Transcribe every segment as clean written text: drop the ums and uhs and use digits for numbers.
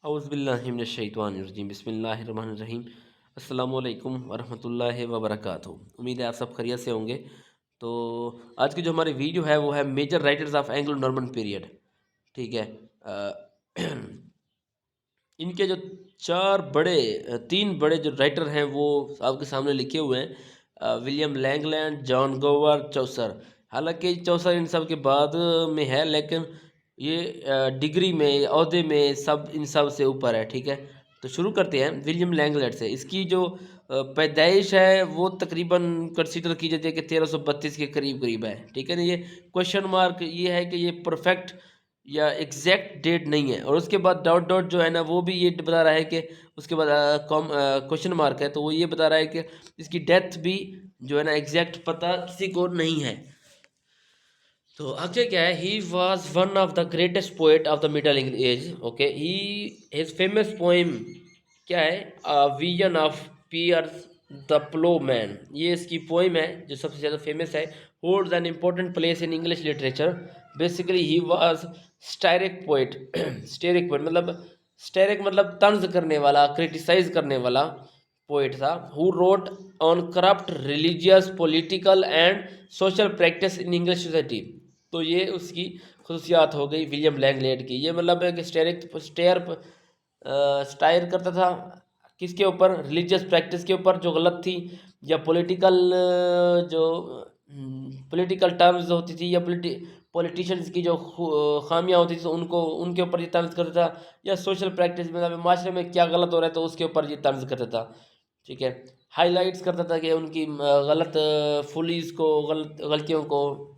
औज़ुबिल्लाहिमिनश्शैतानिर्रजीम बिस्मिल्लाहिर्रहमानिर्रहीम अस्सलामुअलैकुम वरहमतुल्लाहि वबरकातुहू। उम्मीद है आप सब खैरियत से होंगे। तो आज की जो हमारी वीडियो है वो है major writers of Anglo Norman period. ठीक है। इनके जो तीन बड़े जो राइटर हैं वो आपके सामने लिखे हुए हैं, विलियम लैंगलैंड, जॉन गोवर, चौसर। हालांकि चौसर इन सब के बाद में है, लेकिन ये डिग्री में, ओहदे में सब इन सब से ऊपर है। ठीक है। तो शुरू करते हैं विलियम लैंगलैंड से। इसकी जो पैदाइश है वो तकरीबन कंसीडर की जाती है कि 1332 के करीब करीब है। ठीक है ना। ये क्वेश्चन मार्क ये है कि ये परफेक्ट या एग्जैक्ट डेट नहीं है। और उसके बाद डॉट डॉट जो है ना वो भी ये बता रहा है कि उसके बाद क्वेश्चन मार्क है, तो वो ये बता रहा है कि इसकी डेथ भी जो है ना एग्जैक्ट पता किसी को नहीं है। तो आगे क्या है, he was one of the greatest poet of the middle age. Okay, he his famous poem क्या है, vision of Piers the plough man. ये इसकी पोएम है जो सबसे ज़्यादा फेमस है। Holds an important place in English literature. Basically he was satiric poet. Satiric poet मतलब, स्टेरिक मतलब तंज करने वाला, क्रिटिसाइज करने वाला पोएट था। Who wrote on corrupt religious, political and social practice in English society. तो ये उसकी खसूसियात हो गई विलियम लैंगलैंड की। ये मतलब है कि स्टायर करता था किसके ऊपर, रिलीजियस प्रैक्टिस के ऊपर जो गलत थी, या पॉलिटिकल जो पॉलिटिकल टर्म्स होती थी, या पॉलिटिशियंस की जो खामियां होती थी तो उनको उनके ऊपर ये तंज करता था, या सोशल प्रैक्टिस मतलब माशरे में क्या गलत हो रहा है तो उसके ऊपर ये तंज करता था। ठीक है। हाईलाइट्स करता था कि उनकी गलत फुलीज को, गलत गलतियों को।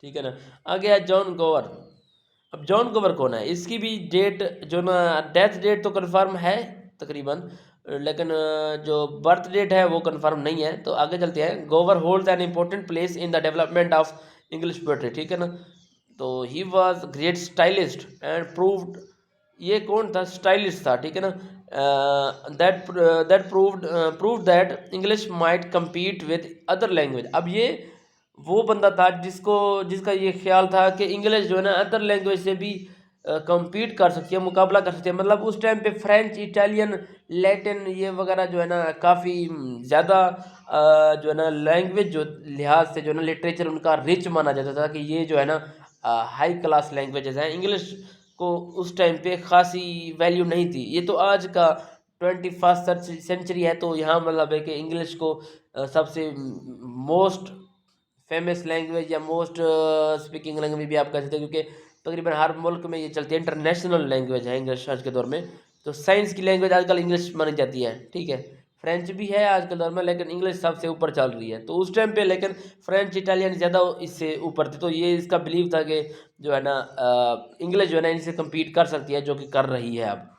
ठीक है ना। आगे है जॉन गोवर। अब जॉन गोवर कौन है, इसकी भी डेट जो ना, डेथ डेट तो कंफर्म है तकरीबन, लेकिन जो बर्थ डेट है वो कंफर्म नहीं है। तो आगे चलते हैं। गोवर holds an important place in the development of English poetry. ठीक है ना। तो he was great stylist and proved, ये कौन था, स्टाइलिस्ट था। ठीक है ना। That that proved that English might compete with other language. अब ये वो बंदा था जिसका ये ख्याल था कि इंग्लिश जो है ना अदर लैंग्वेज से भी compete कर सकती है, मुकाबला कर सकती है। मतलब उस टाइम पे फ्रेंच, इटालियन, लैटिन ये वगैरह जो है ना काफ़ी ज़्यादा जो है ना लैंग्वेज जो लिहाज से जो है ना लिटरेचर उनका रिच माना जाता था, कि ये जो है ना हाई क्लास लैंग्वेजेस हैं। इंग्लिश को उस टाइम पे खासी वैल्यू नहीं थी। ये तो आज का 21st सेंचुरी है, तो यहाँ मतलब है कि इंग्लिश को सबसे मोस्ट फेमस लैंग्वेज या मोस्ट स्पीकिंग लैंग्वेज भी आप कह सकते हैं, क्योंकि तकरीबन हर मुल्क में ये चलती है, इंटरनेशनल लैंग्वेज है इंग्लिश आज के दौर में। तो साइंस की लैंग्वेज आजकल इंग्लिश मानी जाती है। ठीक है। फ्रेंच भी है आज के दौर में, लेकिन इंग्लिश सबसे ऊपर चल रही है। तो उस टाइम पे लेकिन फ्रेंच, इटालियन ज़्यादा इससे ऊपर थे। तो ये इसका बिलीव था कि जो है ना इंग्लिश जो है ना इनसे कम्पीट कर सकती है, जो कि कर रही है अब।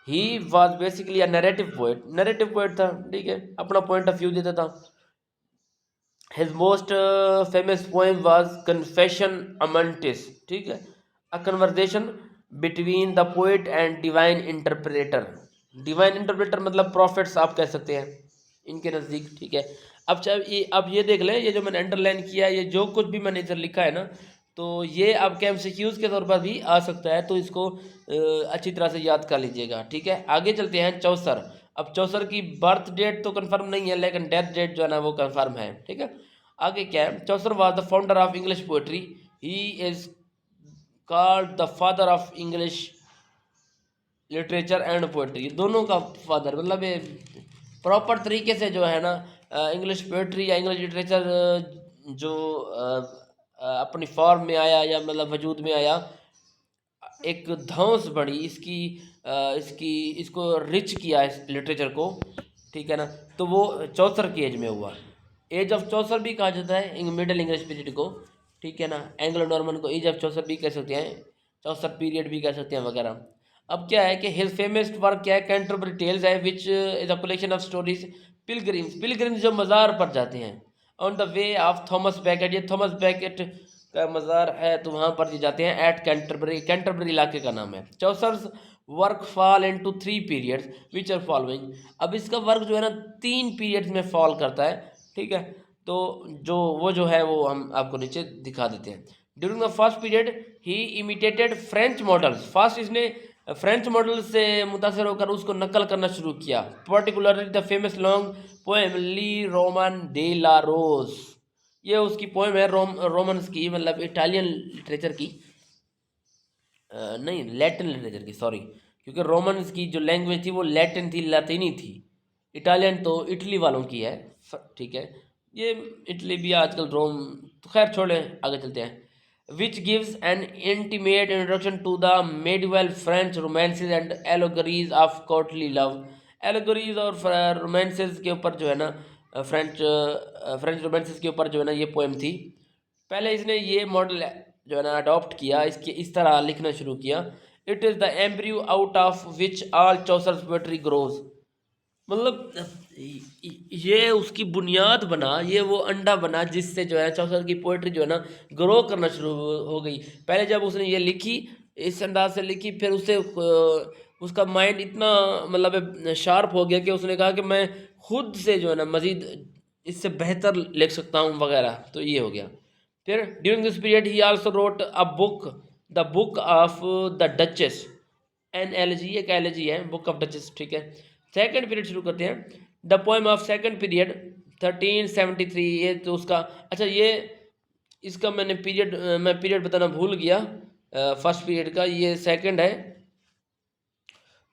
He was basically a narrative poet. Narrative poet था। ठीक है। अपना पॉइंट ऑफ व्यू देता था। His most famous poem was Confession Amantis. ठीक है। A conversation between the poet and divine interpreter. Divine interpreter मतलब प्रॉफिट्स आप कह सकते हैं इनके नज़दीक। ठीक है। अब ये देख लें, ये जो मैंने अंडरलाइन किया है, ये जो कुछ भी मैंने इधर लिखा है ना, तो ये आपके एमसीक्यूज के तौर पर भी आ सकता है, तो इसको अच्छी तरह से याद कर लीजिएगा। ठीक है। आगे चलते हैं चौसर। अब चौसर की बर्थ डेट तो कंफर्म नहीं है, लेकिन डेथ डेट जो है ना वो कंफर्म है। ठीक है। आगे क्या है, Chaucer was the founder of English poetry. He is called the father of English literature and poetry. दोनों का फादर मतलब ये प्रॉपर तरीके से जो है ना इंग्लिश पोएट्री या इंग्लिश लिटरेचर जो अपनी फॉर्म में आया या मतलब वजूद में आया, एक धौंस बढ़ी इसकी, इसको रिच किया इस लिटरेचर को। ठीक है ना। तो वो चौसर की एज में हुआ। एज ऑफ चौसर भी कहा जाता है मिडिल इंग्लिश पीरियड को। ठीक है ना। एंग्लो नॉर्मन को एज ऑफ चौसर भी कह सकते हैं, चौसर पीरियड भी कह सकते हैं वगैरह। अब क्या है कि हिज फेमस वर्क क्या है, कैंटरबरी टेल्स है, which is a collection of stories. Pilgrims जो मज़ार पर जाते हैं, on the way of Thomas baked. ये थॉमस बैकेट का मज़ार है, तो वहाँ पर ये जाते हैं एट कैंटरबरी। कैंटरबरी इलाके का नाम है। Chaucer's work fall into 3 periods which are following. अब इसका वर्क जो है ना 3 periods में फॉल करता है। ठीक है। तो जो है वो हम आपको नीचे दिखा देते हैं। During the first period he imitated French models. First इसने फ्रेंच मॉडल से मुतासर होकर उसको नकल करना शुरू किया, particularly the famous long poem Le Roman de la Rose. ये उसकी पोएम है रोमन्स की, मतलब इटालियन लिटरेचर की, नहीं लैटिन लिटरेचर की, सॉरी, क्योंकि रोमन्स की जो लैंग्वेज थी वो लैटिन थी, लैटिनी थी। इटालियन तो इटली वालों की है, ठीक है। ये इटली भी आजकल रोम, तो खैर छोड़े, आगे चलते हैं। Which gives an intimate introduction to the medieval French romances and allegories of courtly love. Allegories और रोमांसेस के ऊपर जो है ना, फ्रेंच रोमांसेस के ऊपर जो है ना ये पोएम थी। पहले इसने ये मॉडल जो है ना अडॉप्ट किया, इसके इस तरह लिखना शुरू किया। It is the embryo out of which all Chaucer's poetry grows. मतलब ये उसकी बुनियाद बना, ये वो अंडा बना जिससे जो है चौसर की पोएट्री जो है ना ग्रो करना शुरू हो गई। पहले जब उसने ये लिखी, इस अंदाज से लिखी, फिर उससे उसका माइंड इतना मतलब शार्प हो गया कि उसने कहा कि मैं खुद से जो है ना मज़ीद इससे बेहतर लिख सकता हूँ वगैरह, तो ये हो गया। फिर during this period he also wrote a book, the book of the Duchess. An elegy, एक एलजी है, बुक ऑफ डचेस, ठीक है। सेकंड पीरियड शुरू करते हैं। The poem of second period 1373, ये तो उसका, अच्छा ये इसका मैं पीरियड बताना भूल गया, फर्स्ट पीरियड का, ये सेकंड है।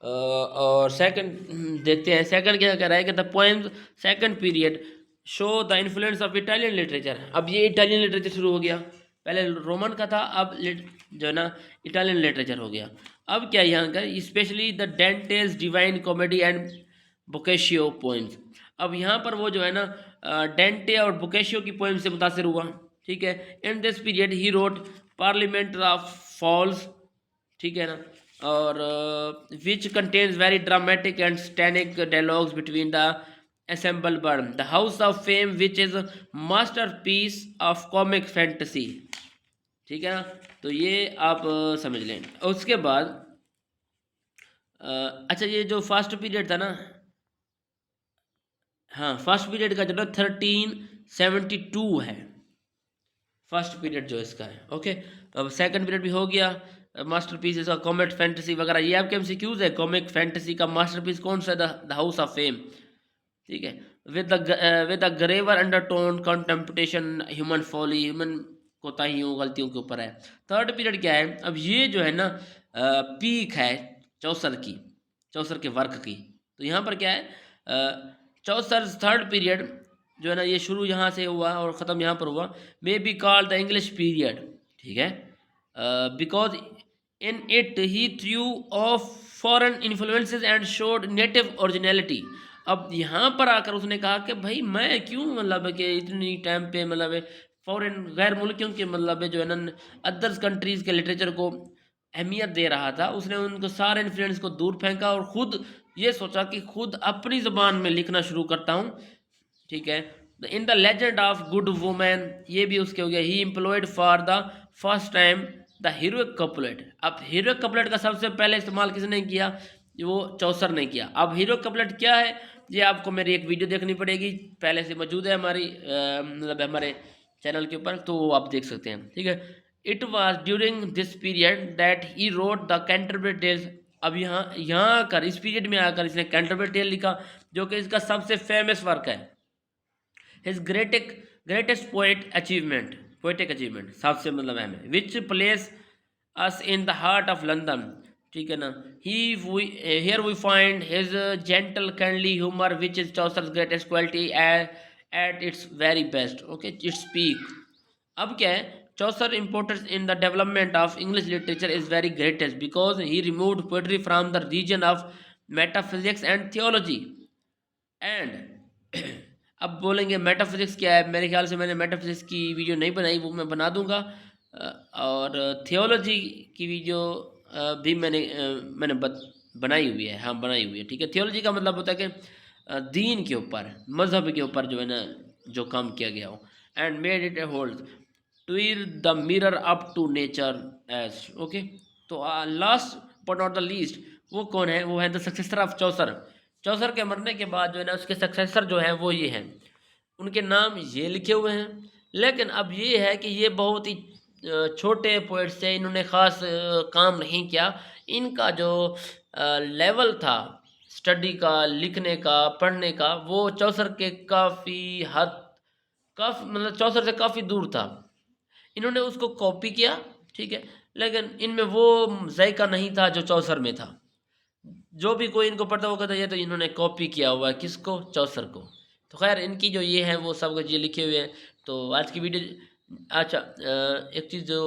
और सेकंड देखते हैं, सेकंड क्या कह रहा है कि the poems second period show the influence of Italian literature. अब ये इटालियन लिटरेचर शुरू हो गया, पहले रोमन का था, अब जो है ना इटालियन लिटरेचर हो गया। अब क्या यहाँ का, specially the Dante's Divine Comedy and Boccaccio poems. अब यहाँ पर वो जो है ना डेंटे और बोकेशियो की पोएम से मुतासर हुआ, ठीक है। In this period he wrote Parliament of Fowls, ठीक है ना, और which contains very dramatic and satiric dialogues between the assembled burn, the house of fame which is masterpiece of comic fantasy, ठीक है ना। तो ये आप समझ लें। उसके बाद अच्छा ये जो फर्स्ट पीरियड था ना, हाँ फर्स्ट पीरियड का जो ना 1372 है फर्स्ट पीरियड जो इसका है, ओके। अब सेकंड पीरियड भी हो गया, मास्टरपीस इसका कॉमिक फैंटेसी वगैरह, ये आपके एमसीक्यूज है। कॉमिक फैंटेसी का मास्टरपीस कौन सा है? द हाउस ऑफ फेम, ठीक है। With the graver undertone contemplation human folly, human कोताहियों गलतियों के ऊपर है। थर्ड पीरियड क्या है? अब ये जो है ना पीक है चौसर की, चौसर के वर्क की। तो यहाँ पर क्या है, चौसर थर्ड पीरियड जो है ना ये शुरू यहाँ से हुआ और ख़त्म यहाँ पर हुआ। May be called the English period, ठीक है, because in it he through of foreign influences and showed native originality. अब यहाँ पर आकर उसने कहा कि भाई मैं क्यों मतलब कि इतनी टाइम पे मतलब फॉरेन गैर मुल्कियों के मतलब जो है ना अदर्स कंट्रीज़ के लिटरेचर को अहमियत दे रहा था, उसने उनको सारे इन्फ्लुएंस को दूर फेंका और ख़ुद ये सोचा कि खुद अपनी ज़बान में लिखना शुरू करता हूँ, ठीक है। In the Legend of Good Women, ये भी उसके हो गया। He employed for the first time the heroic couplet. अब हीरोइक कपलेट का सबसे पहले इस्तेमाल किसने किया? वो चौसर ने किया। अब हीरोइक कपलेट क्या है, ये आपको मेरी एक वीडियो देखनी पड़ेगी, पहले से मौजूद है हमारी मतलब हमारे चैनल के ऊपर, तो आप देख सकते हैं, ठीक है। It was during this period that he wrote the Canterbury Tales. अब यहाँ आकर इस पीरियड में आकर इसने कैंटरबरी टेल लिखा, जो कि इसका सबसे फेमस वर्क है। हिज ग्रेटेस्ट पोएटिक अचीवमेंट सबसे मतलब अहम है। Which places us in the heart of London, ठीक है ना। Here we find his gentle kindly humour which is Chaucer's greatest quality at its very best, okay. It's peak. अब क्या है, चौसर importance in the development of English literature is very greatest because he removed poetry from the region of metaphysics and theology and अब बोलेंगे metaphysics क्या है? मेरे ख्याल से मैंने मेटाफिजिक्स की वीडियो नहीं बनाई, वो मैं बना दूंगा। और थियोलॉजी की वीडियो भी मैंने बनाई हुई है, हाँ बनाई हुई है, ठीक है। थियोलॉजी का मतलब होता है कि दीन के ऊपर, मजहब के ऊपर जो है ना जो काम किया गया हो। And made it a hold twere the mirror up to nature age, okay. तो last but not the least वो कौन है? वो है the successor of Chaucer. Chaucer के मरने के बाद जो है ना उसके सक्सेसर जो हैं वो ये हैं, उनके नाम ये लिखे हुए हैं। लेकिन अब ये है कि ये बहुत ही छोटे पोइट्स थे, इन्होंने ख़ास काम नहीं किया। इनका जो लेवल था स्टडी का, लिखने का, पढ़ने का, वो चौसर के काफ़ी मतलब चौसर से काफ़ी दूर था। इन्होंने उसको कॉपी किया, ठीक है, लेकिन इनमें वो जायका नहीं था जो चौसर में था। जो भी कोई इनको पढ़ता वो कहता ये तो इन्होंने कॉपी किया हुआ है, किसको? चौसर को। तो खैर इनकी जो ये है वो सब कुछ ये लिखे हुए हैं। तो आज की वीडियो अच्छा एक चीज़ जो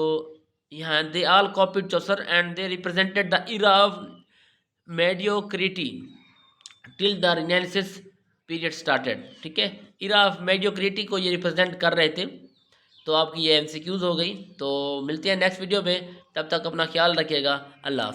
यहाँ they all copied Chaucer and they represented the era of mediocrity till the Renaissance period started, ठीक है। इरा ऑफ मेडियोक्रिटी को ये रिप्रेजेंट कर रहे थे। तो आपकी ये एमसीक्यूज हो गई। तो मिलते हैं नेक्स्ट वीडियो में, तब तक अपना ख्याल रखिएगा। अल्लाह हाफ़िज़।